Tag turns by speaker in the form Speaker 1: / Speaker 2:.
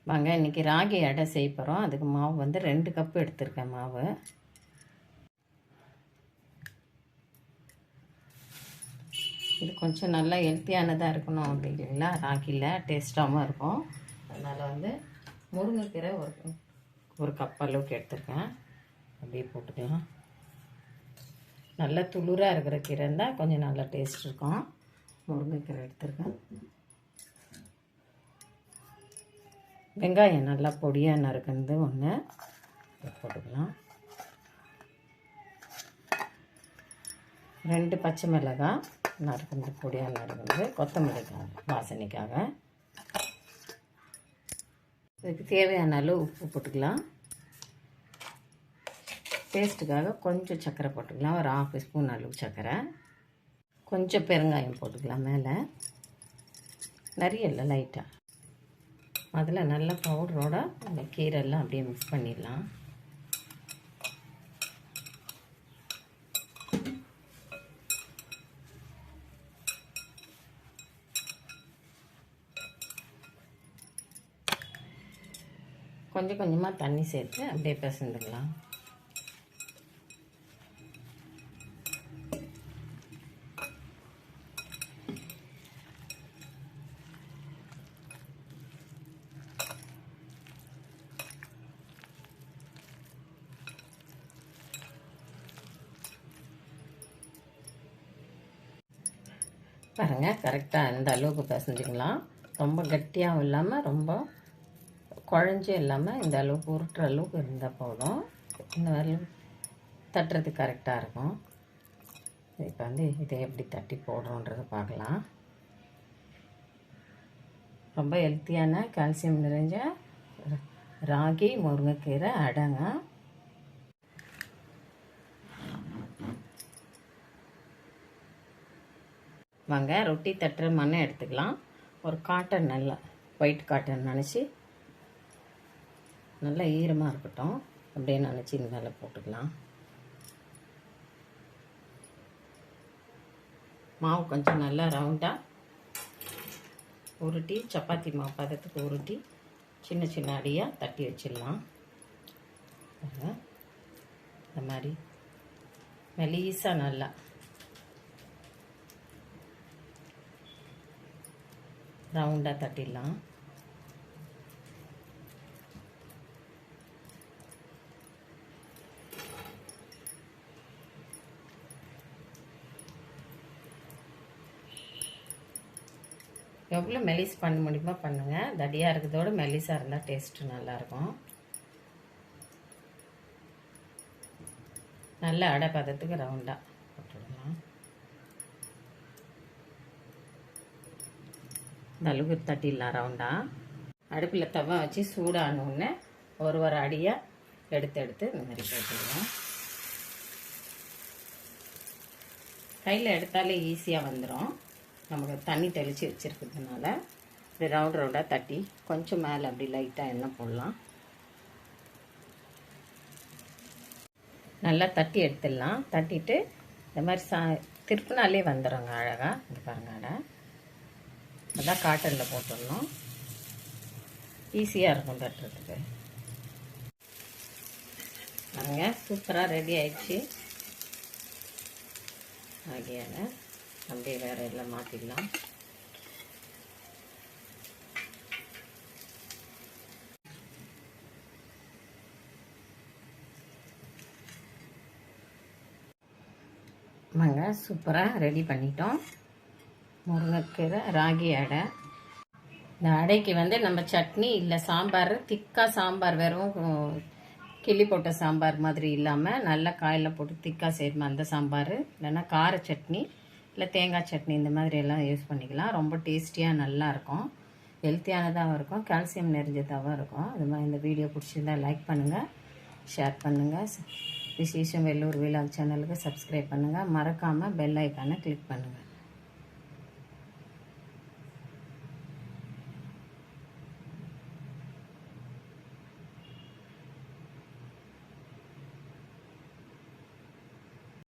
Speaker 1: வாங்க இன்றைக்கி ராகி அடை செய்ய போகிறோம். அதுக்கு மாவு வந்து 2 கப்பு எடுத்திருக்கேன் மாவு. இது கொஞ்சம் நல்லா ஹெல்த்தியானதாக இருக்கணும் அப்படிங்களா, ராகியில் டேஸ்ட்டாகவும் இருக்கும். அதனால் வந்து முருங்கைக்கீரை ஒரு கப் அளவுக்கு எடுத்திருக்கேன். அப்படியே போட்டுக்கலாம். நல்லா துளுராக இருக்கிற கீரை இருந்தால் கொஞ்சம் நல்லா டேஸ்ட் இருக்கும். முருங்கைக்கீரை எடுத்திருக்கேன். வெங்காயம் நல்லா பொடியாக நறுக்கிறது ஒன்று போட்டுக்கலாம். 2 பச்சை மிளகாய் நறுக்கிறது பொடியாக நறுக்கிறது, கொத்தமல்லிக்காக வாசனைக்காக. இதுக்கு தேவையான அளவு உப்பு போட்டுக்கலாம். டேஸ்ட்டுக்காக கொஞ்சம் சர்க்கரை போட்டுக்கலாம், ஒரு 1/2 ஸ்பூன் அளவு சர்க்கரை. கொஞ்சம் பெருங்காயம் போட்டுக்கலாம் மேலே, நிறைய இல்லை, லைட்டாக. அதில் நல்ல பவுடரோட அந்த கீரைலாம் அப்படியே மிக்ஸ் பண்ணிடலாம். கொஞ்சம் கொஞ்சமாக தண்ணி சேர்த்து அப்படியே பிசைந்துக்கலாம். பாருங்கள், கரெக்டாக இந்த அளவுக்கு பிசைஞ்சிக்கலாம். ரொம்ப கட்டியாகவும் இல்லாமல் ரொம்ப குழஞ்சும் இல்லாமல் இந்த அளவுக்கு உருட்டுற அளவுக்கு இருந்தால் போதும். இந்த மாதிரி தட்டுறதுக்கு கரெக்டாக இருக்கும். இப்போ வந்து இதை எப்படி தட்டி போடுறோன்றதை பார்க்கலாம். ரொம்ப ஹெல்த்தியான கால்சியம் நிறைஞ்ச ராகி முருங்கைக்கீரை அடைங்க. வாங்க ரொட்டி தட்டுற மண்ணை எடுத்துக்கலாம். ஒரு காட்டன், நல்லா ஒயிட் காட்டன் நினச்சி நல்லா ஈரமாக இருக்கட்டும், அப்படியே நினச்சி இந்த மேலே போட்டுக்கலாம். மாவு கொஞ்சம் நல்லா ரவுண்டாக உருட்டி, சப்பாத்தி மாவு பதத்துக்கு உருட்டி சின்ன சின்ன அடியாக தட்டி வச்சிடலாம். இந்த மாதிரி மெலீஸாக நல்லா ரவுண்டாக தட்டிடலாம். எவ்வளோ மெலிஸ் பண்ண முடியுமோ பண்ணுங்கள். தடியாக இருக்கிறதோட மெலிஸாக இருந்தால் டேஸ்ட்டு நல்லாயிருக்கும். நல்ல அடை பதத்துக்கு ரவுண்டாக போட்டுடலாம். இந்த அளவுக்கு தட்டிடலாம் ரவுண்டாக. அடுப்பில் தவா வச்சு சூடானோடனே ஒரு அடியாக எடுத்து இந்த மாதிரி போட்டுடுவோம். கையில் எடுத்தாலே ஈஸியாக வந்துடும். நமக்கு தண்ணி தெளித்து வச்சுருக்கிறதுனால இப்படி ரவுண்டாக தட்டி கொஞ்சம் மேலே அப்படி லைட்டாக எண்ணெய் போடலாம். நல்லா தட்டி எடுத்துடலாம். தட்டிட்டு இந்த மாதிரி திருப்பினாலே வந்துடுங்க அழகாக. இந்த பாருங்க அடை அதான் காட்டனில் போட்டுடணும். ஈஸியாக இருக்கும் தட்டுறதுக்கு. பாருங்க, சூப்பராக ரெடி ஆயிடுச்சு. ஆகியால அப்படியே வேறு எல்லாம் மாற்றிடலாம். வாங்க, சூப்பராக ரெடி பண்ணிட்டோம் முருங்கைக்கீரை ராகி அடை. இந்த அடைக்கு வந்து நம்ம சட்னி இல்லை சாம்பார், திக்காக சாம்பார், வெறும் கிள்ளி போட்ட சாம்பார் மாதிரி இல்லாமல் நல்லா காயில் போட்டு திக்காக செய்யணும் அந்த சாம்பார், இல்லைன்னா கார சட்னி இல்லை தேங்காய் சட்னி, இந்த மாதிரி எல்லாம் யூஸ் பண்ணிக்கலாம். ரொம்ப டேஸ்டியாக நல்லாயிருக்கும், ஹெல்த்தியானதாகவும் இருக்கும், கால்சியம் நிறைஞ்சதாகவும் இருக்கும். அது மாதிரி இந்த வீடியோ பிடிச்சிருந்தா லைக் பண்ணுங்கள், ஷேர் பண்ணுங்கள். விசேஷம் வெள்ளூர் விலாக் சேனலுக்கு சப்ஸ்கிரைப் பண்ணுங்கள். மறக்காமல் பெல் ஐக்கானை கிளிக் பண்ணுங்கள்.